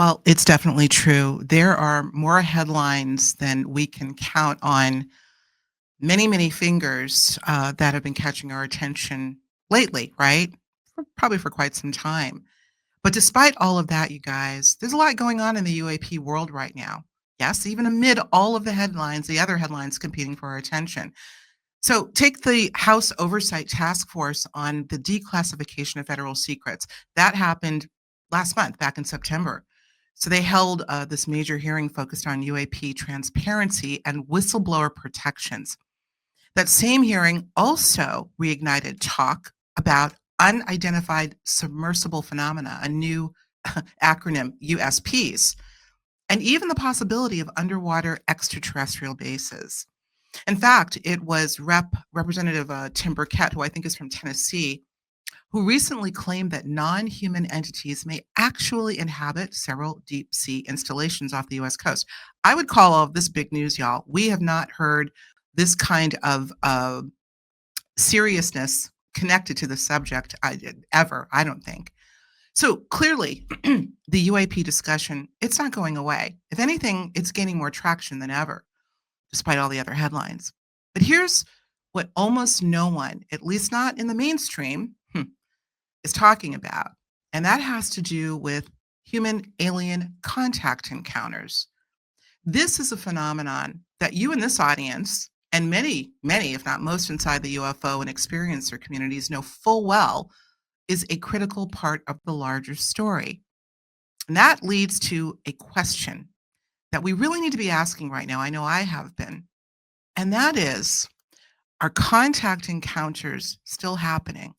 Well, it's definitely true. There are more headlines than we can count on many, many fingers that have been catching our attention lately, right? Probably for quite some time. But despite all of that, you guys, there's a lot going on in the UAP world right now. Yes, even amid all of the headlines, the other headlines competing for our attention. So take the House Oversight Task Force on the declassification of federal secrets. That happened last month, back in September. So they held this major hearing focused on UAP transparency and whistleblower protections. That same hearing also reignited talk about unidentified submersible phenomena, a new acronym, USPs, and even the possibility of underwater extraterrestrial bases. In fact, it was Representative Tim Burkett, who I think is from Tennessee, who recently claimed that non-human entities may actually inhabit several deep sea installations off the US coast. I would call all of this big news, y'all. We have not heard this kind of seriousness connected to the subject ever, I don't think. So clearly, the UAP discussion, it's not going away. If anything, it's gaining more traction than ever, despite all the other headlines. But here's what almost no one, at least not in the mainstream, is talking about. And that has to do with human alien contact encounters. This is a phenomenon that you in this audience and many, many, if not most inside the UFO and experiencer communities know full well is a critical part of the larger story. And that leads to a question that we really need to be asking right now. I know I have been. And that is, are contact encounters still happening?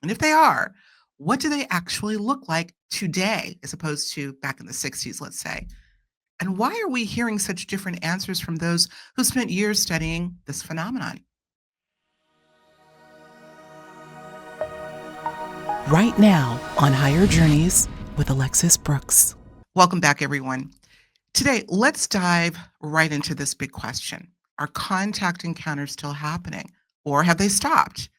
And if they are, what do they actually look like today as opposed to back in the 60s, let's say? And why are we hearing such different answers from those who spent years studying this phenomenon? Right now on Higher Journeys with Alexis Brooks. Welcome back, everyone. Today, let's dive right into this big question. Are contact encounters still happening, or have they stopped?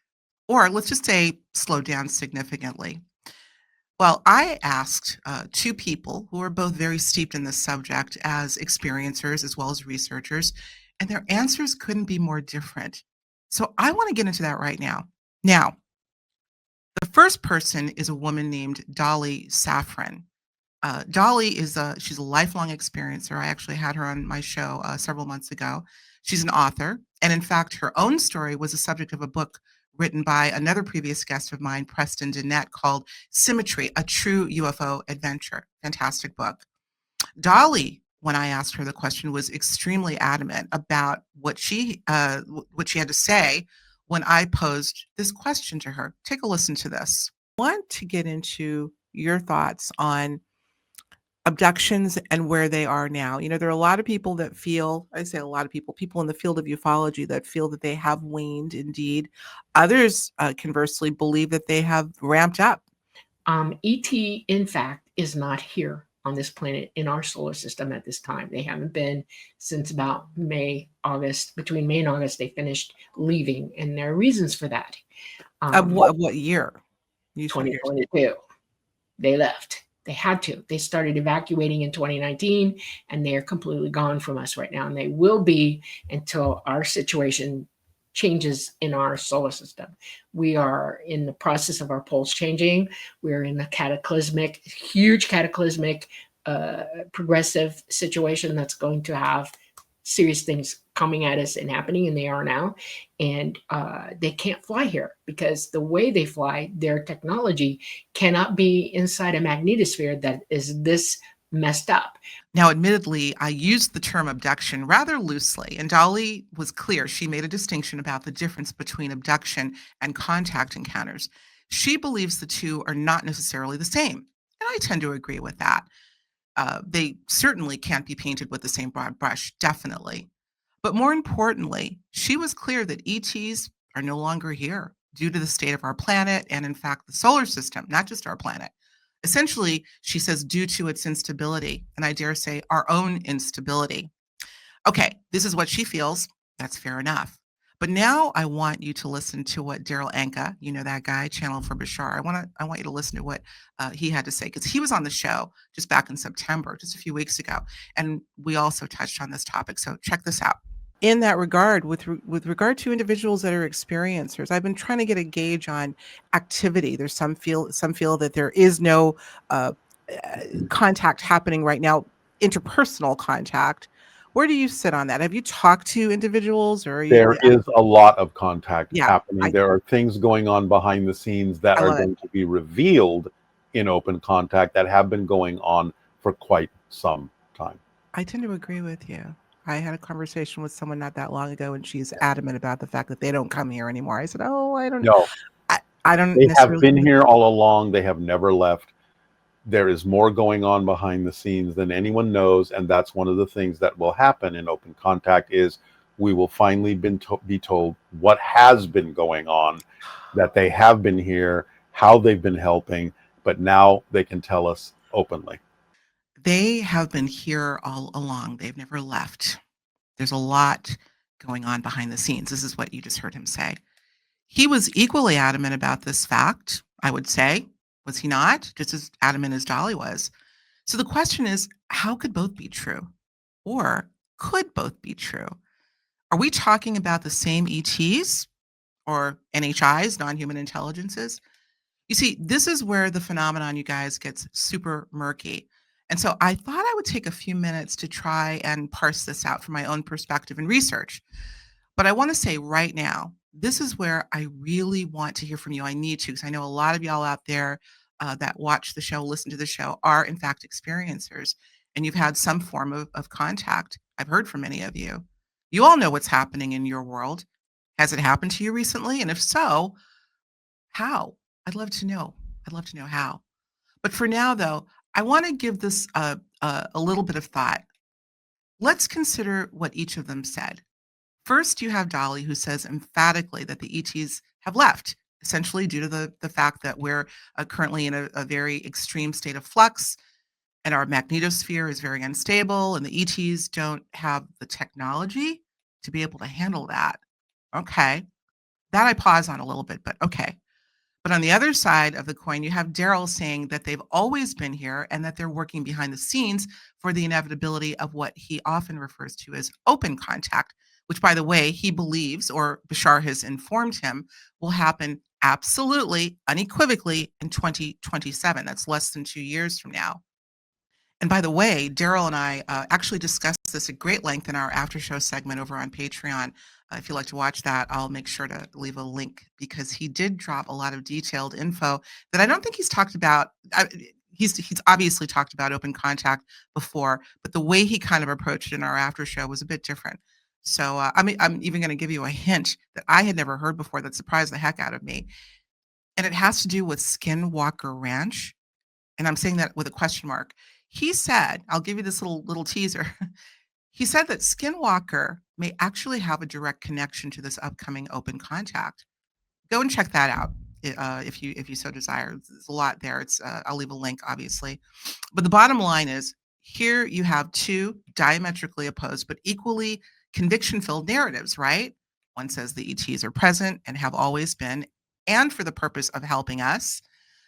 Or let's just say slowed down significantly. Well, I asked two people who are both very steeped in this subject as experiencers as well as researchers, and their answers couldn't be more different. So I want to get into that right now. Now, the first person is a woman named Dolly Safran. Dolly she's a lifelong experiencer. I actually had her on my show several months ago. She's an author, and in fact, her own story was the subject of a book written by another previous guest of mine, Preston Dennett, called Symmetry: A True UFO Adventure. Fantastic book. Dolly, when I asked her the question, was extremely adamant about what she had to say when I posed this question to her. Take a listen to this. I want to get into your thoughts on abductions and where they are now. You know, there are a lot of people that feel, I say a lot of people in the field of ufology that feel that they have waned indeed. Others, conversely, believe that they have ramped up. ET, in fact, is not here on this planet in our solar system at this time. They haven't been since about May, August. Between May and August, they finished leaving, and there are reasons for that. Of what year? 2022. They left. They had to. They started evacuating in 2019, and they are completely gone from us right now. And they will be until our situation changes in our solar system. We are in the process of our poles changing. We're in a cataclysmic, huge cataclysmic, progressive situation that's going to have serious things coming at us and happening, and they are now. And they can't fly here because the way they fly, their technology cannot be inside a magnetosphere that is this messed up. Now, admittedly, I used the term abduction rather loosely, and Dolly was clear. She made a distinction about the difference between abduction and contact encounters. She believes the two are not necessarily the same, and I tend to agree with that. They certainly can't be painted with the same broad brush, definitely. But more importantly, she was clear that ETs are no longer here due to the state of our planet and, in fact, the solar system, not just our planet. Essentially, she says, due to its instability, and I dare say our own instability. Okay, this is what she feels. That's fair enough. But now I want you to listen to what Darryl Anka, you know that guy, channel for Bashar. I want you to listen to what he had to say because he was on the show just back in September, just a few weeks ago, and we also touched on this topic. So check this out. In that regard, with regard to individuals that are experiencers, I've been trying to get a gauge on activity. There's some feel that there is no uh, contact happening right now, interpersonal contact. Where do you sit on that? Have you talked to individuals or are you There is a lot of contact yeah, happening. There are things going on behind the scenes that I are love it. going to be revealed in open contact that have been going on for quite some time. I tend to agree with you. I had a conversation with someone not that long ago, and she's adamant about the fact that they don't come here anymore. I said, "Oh, No, I don't they have necessarily." been here all along. They have never left. There is more going on behind the scenes than anyone knows, and that's one of the things that will happen in open contact is we will finally be told what has been going on, that they have been here, how they've been helping, but now they can tell us openly. They have been here all along. They've never left. There's a lot going on behind the scenes. This is what you just heard him say. He was equally adamant about this fact, I would say. Was he not? Just as adamant as Dolly was. So the question is, how could both be true? Or could both be true? Are we talking about the same ETs or NHIs, non-human intelligences? You see, this is where the phenomenon, you guys, gets super murky. And so I thought I would take a few minutes to try and parse this out from my own perspective and research. But I want to say right now, this is where I really want to hear from you. I need to, because I know a lot of y'all out there that watch the show, listen to the show, are in fact experiencers, and you've had some form of contact. I've heard from many of you. You all know what's happening in your world. Has it happened to you recently? And if so, how? I'd love to know. I'd love to know how. But for now, though, I want to give this a little bit of thought. Let's consider what each of them said. First, you have Dolly, who says emphatically that the ETs have left, essentially due to the fact that we're currently in a very extreme state of flux and our magnetosphere is very unstable, and the ETs don't have the technology to be able to handle that. Okay. That I pause on a little bit, but okay. But on the other side of the coin, you have Darryl saying that they've always been here and that they're working behind the scenes for the inevitability of what he often refers to as open contact, which, by the way, he believes, or Bashar has informed him, will happen absolutely, unequivocally in 2027. That's less than 2 years from now. And by the way, Darryl and I actually discussed this at great length in our after show segment over on Patreon. If you'd like to watch that, I'll make sure to leave a link because he did drop a lot of detailed info that I don't think he's talked about. He's obviously talked about open contact before, but the way he kind of approached it in our after show was a bit different. So I'm even going to give you a hint that I had never heard before that surprised the heck out of me, and it has to do with Skinwalker Ranch, and I'm saying that with a question mark. He said, I'll give you this little teaser. He said that Skinwalker may actually have a direct connection to this upcoming open contact. Go and check that out if you so desire. There's a lot there. It's I'll leave a link, obviously. But the bottom line is here you have two diametrically opposed but equally conviction-filled narratives, right? One says the ETs are present and have always been, and for the purpose of helping us,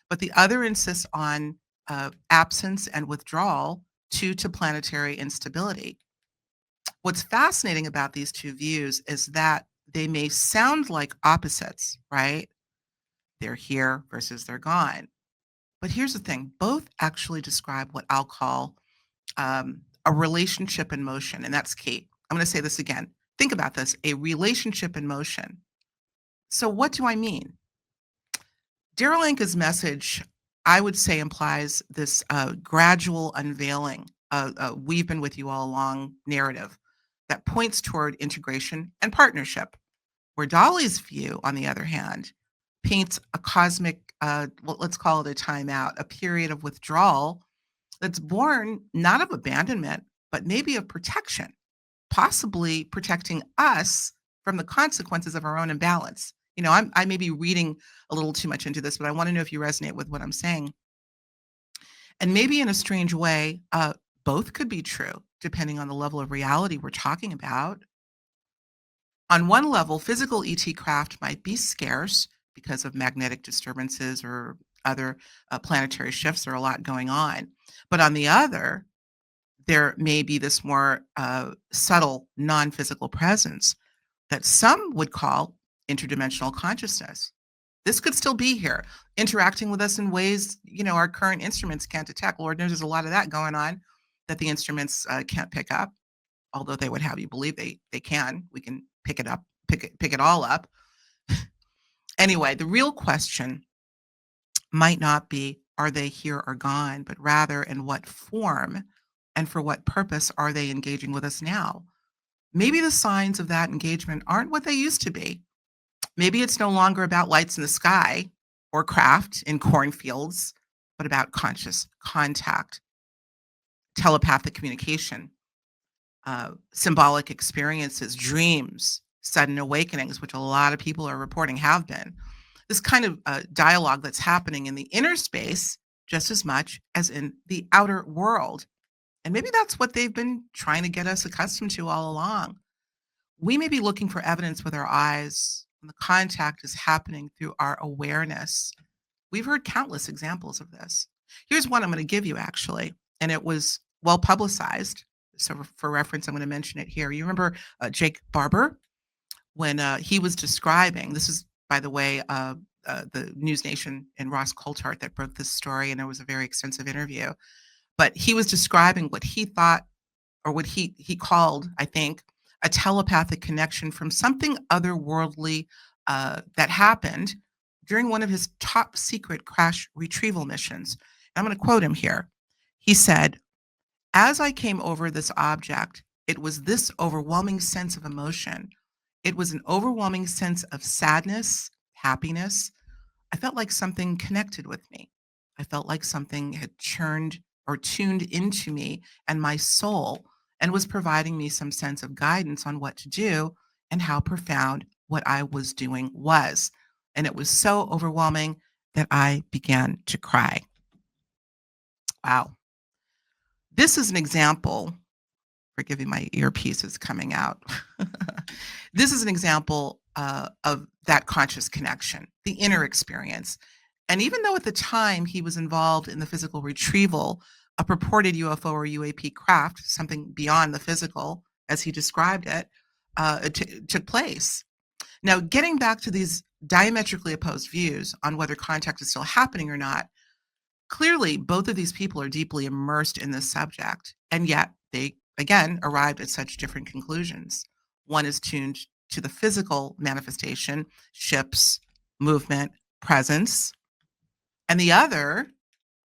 but the other insists on absence and withdrawal due to planetary instability. What's fascinating about these two views is that they may sound like opposites, right? They're here versus they're gone. But here's the thing, both actually describe what I'll call a relationship in motion, and that's key. I'm going to say this again. Think about this, a relationship in motion. So what do I mean? Darryl Anka's message, I would say, implies this gradual unveiling, we've been with you all along narrative that points toward integration and partnership. Where Dolly's view, on the other hand, paints a cosmic, well, let's call it a timeout, a period of withdrawal that's born not of abandonment, but maybe of protection, possibly protecting us from the consequences of our own imbalance. I may be reading a little too much into this, but I want to know if you resonate with what I'm saying. And maybe in a strange way, both could be true, depending on the level of reality we're talking about. On one level, physical ET craft might be scarce because of magnetic disturbances or other planetary shifts. There are a lot going on. But on the other, there may be this more subtle non physical presence that some would call interdimensional consciousness. This could still be here, interacting with us in ways, our current instruments can't detect. Lord knows there's a lot of that going on that the instruments can't pick up, although they would have you believe they can. We can pick it up, pick it all up. Anyway, the real question might not be, are they here or gone, but rather in what form and for what purpose are they engaging with us now? Maybe the signs of that engagement aren't what they used to be. Maybe it's no longer about lights in the sky or craft in cornfields, but about conscious contact, telepathic communication, symbolic experiences, dreams, sudden awakenings, which a lot of people are reporting have been. This kind of dialogue that's happening in the inner space just as much as in the outer world. And maybe that's what they've been trying to get us accustomed to all along. We may be looking for evidence with our eyes, and the contact is happening through our awareness. We've heard countless examples of this. Here's one I'm going to give you, actually, and it was well publicized. So, for reference, I'm going to mention it here. You remember Jake Barber when he was describing this is, by the way, the News Nation and Ross Coulthart that broke this story, and it was a very extensive interview. But he was describing what he thought, or what he called, I think, a telepathic connection from something otherworldly that happened during one of his top secret crash retrieval missions. And I'm going to quote him here. He said, "As I came over this object, it was this overwhelming sense of emotion. It was an overwhelming sense of sadness, happiness. I felt like something connected with me. I felt like something had churned or tuned into me and my soul and was providing me some sense of guidance on what to do and how profound what I was doing was. And it was so overwhelming that I began to cry." Wow. This is an example. Forgive me, my earpiece is coming out. This is an example of that conscious connection, the inner experience. And even though at the time he was involved in the physical retrieval, a purported UFO or UAP craft, something beyond the physical, as he described it, took place. Now, getting back to these diametrically opposed views on whether contact is still happening or not, clearly both of these people are deeply immersed in this subject, and yet they, again, arrived at such different conclusions. One is tuned to the physical manifestation, ships, movement, presence, and the other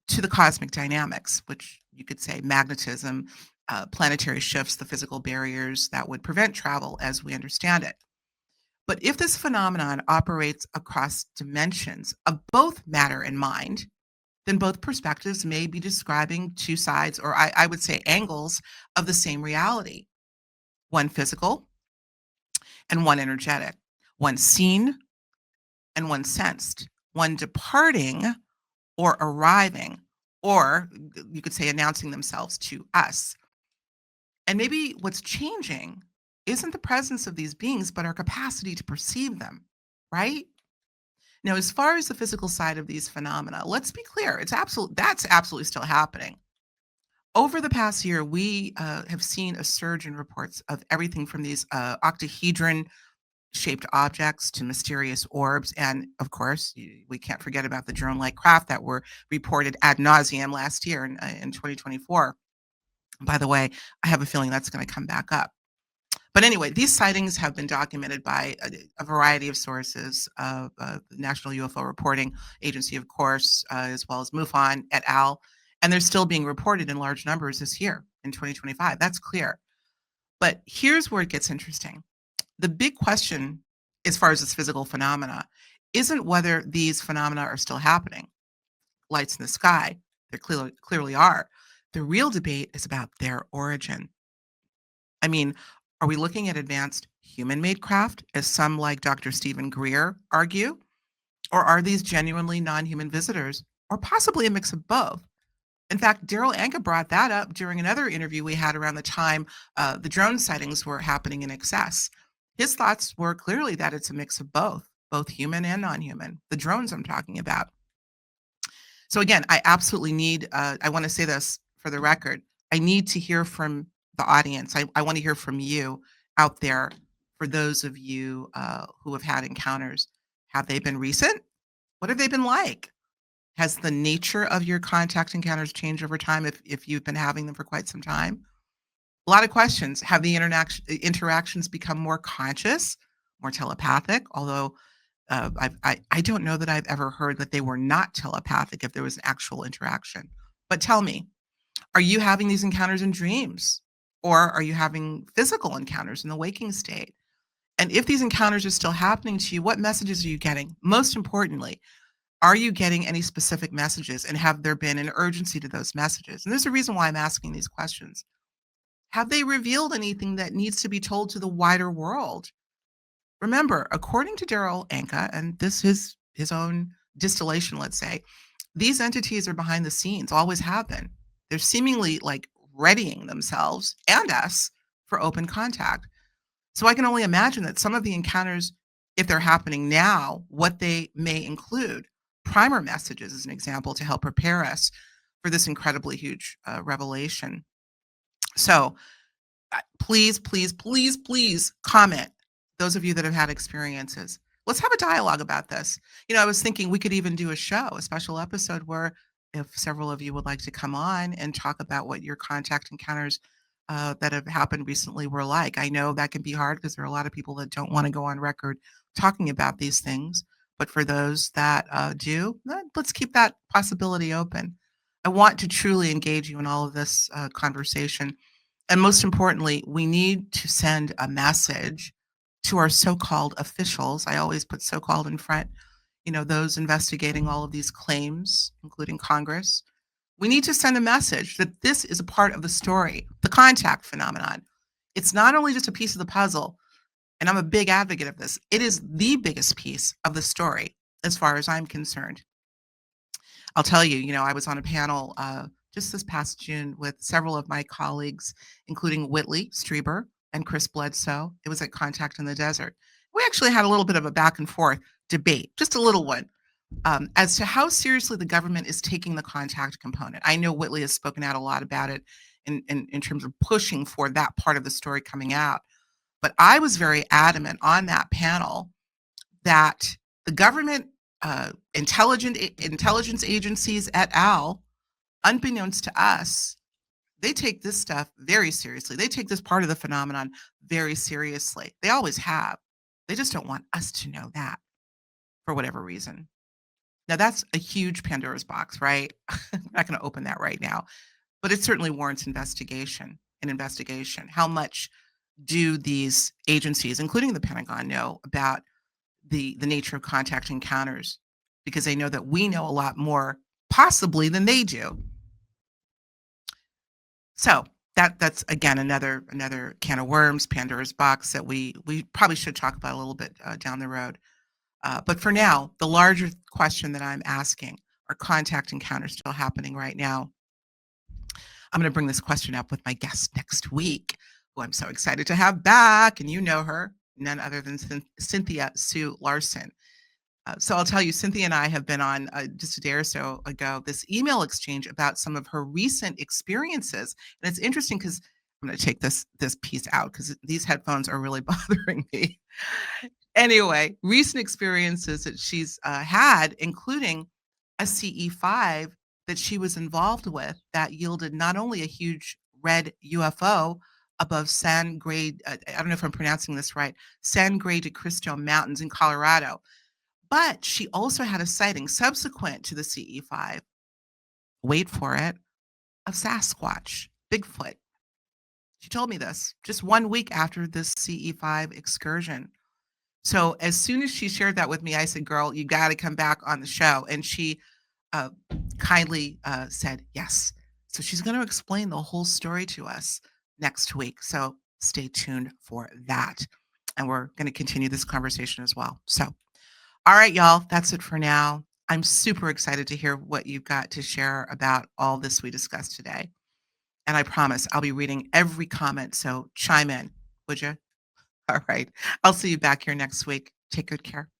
to the cosmic dynamics, which you could say magnetism, planetary shifts, the physical barriers that would prevent travel as we understand it. But if this phenomenon operates across dimensions of both matter and mind, then both perspectives may be describing two sides, or I would say angles, of the same reality: one physical and one energetic, one seen and one sensed, one departing or arriving, or you could say announcing themselves to us. And maybe what's changing isn't the presence of these beings, but our capacity to perceive them, right? Now, as far as the physical side of these phenomena, let's be clear, that's absolutely still happening. Over the past year, we have seen a surge in reports of everything from these octahedron shaped objects to mysterious orbs. And of course, we can't forget about the drone like craft that were reported ad nauseum last year in 2024. By the way, I have a feeling that's going to come back up. But anyway, these sightings have been documented by a variety of sources, the National UFO Reporting Agency, of course, as well as MUFON et al. And they're still being reported in large numbers this year in 2025. That's clear. But here's where it gets interesting. The big question, as far as this physical phenomena, isn't whether these phenomena are still happening. Lights in the sky, they clearly are. The real debate is about their origin. I mean, are we looking at advanced human-made craft, as some like Dr. Stephen Greer argue? Or are these genuinely non-human visitors, or possibly a mix of both? In fact, Darryl Anka brought that up during another interview we had around the time the drone sightings were happening in excess. His thoughts were clearly that it's a mix of both human and non-human, the drones I'm talking about. So again, I absolutely need, I want to say this for the record. I need to hear from the audience. I want to hear from you out there for those of you who have had encounters. Have they been recent? What have they been like? Has the nature of your contact encounters changed over time if you've been having them for quite some time? A lot of questions. Have the interactions become more conscious, more telepathic? Although I don't know that I've ever heard that they were not telepathic if there was an actual interaction. But tell me, are you having these encounters in dreams? Or are you having physical encounters in the waking state? And if these encounters are still happening to you, what messages are you getting? Most importantly, are you getting any specific messages? And have there been an urgency to those messages? And there's a reason why I'm asking these questions. Have they revealed anything that needs to be told to the wider world? Remember, according to Darryl Anka, and this is his own distillation, let's say, these entities are behind the scenes, always have been. They're seemingly like readying themselves and us for open contact. So I can only imagine that some of the encounters, if they're happening now, what they may include. Primer messages, as an example, to help prepare us for this incredibly huge revelation. So please, please, please, please comment. Those of you that have had experiences, let's have a dialogue about this. I was thinking we could even do a show, a special episode where if several of you would like to come on and talk about what your contact encounters that have happened recently were like. I know that can be hard because there are a lot of people that don't want to go on record talking about these things. But for those that do, let's keep that possibility open. I want to truly engage you in all of this conversation. And most importantly, we need to send a message to our so-called officials. I always put so-called in front, those investigating all of these claims, including Congress. We need to send a message that this is a part of the story, the contact phenomenon. It's not only just a piece of the puzzle, and I'm a big advocate of this, it is the biggest piece of the story as far as I'm concerned. I'll tell you, I was on a panel just this past June with several of my colleagues, including Whitley Strieber and Chris Bledsoe. It was at Contact in the Desert. We actually had a little bit of a back and forth debate, just a little one, as to how seriously the government is taking the contact component. I know Whitley has spoken out a lot about it in terms of pushing for that part of the story coming out. But I was very adamant on that panel that the government intelligence agencies et al., unbeknownst to us, they take this stuff very seriously. They take this part of the phenomenon very seriously. They always have. They just don't want us to know that for whatever reason. Now, that's a huge Pandora's box, right? I'm not going to open that right now, but it certainly warrants an investigation. How much do these agencies, including the Pentagon, know about the nature of contact encounters? Because they know that we know a lot more possibly than they do. So that's again another can of worms, Pandora's box that we probably should talk about a little bit down the road. But for now, the larger question that I'm asking, are contact encounters still happening right now? I'm going to bring this question up with my guest next week, who I'm so excited to have back, and you know her, none other than Cynthia Sue Larson. So I'll tell you, Cynthia and I have been on just a day or so ago this email exchange about some of her recent experiences, and it's interesting because I'm going to take this piece out because these headphones are really bothering me. Anyway, recent experiences that she's had, including a CE5 that she was involved with that yielded not only a huge red UFO above San Grade, I don't know if I'm pronouncing this right, San Grade de Cristo Mountains in Colorado, but she also had a sighting subsequent to the CE5, wait for it, of Sasquatch, Bigfoot. She told me this just 1 week after this CE5 excursion. So as soon as she shared that with me, I said, girl, you got to come back on the show. And she kindly said yes. So she's going to explain the whole story to us next week. So stay tuned for that. And we're going to continue this conversation as well. So, all right, y'all, that's it for now. I'm super excited to hear what you've got to share about all this we discussed today. And I promise I'll be reading every comment. So chime in, would you? All right. I'll see you back here next week. Take good care.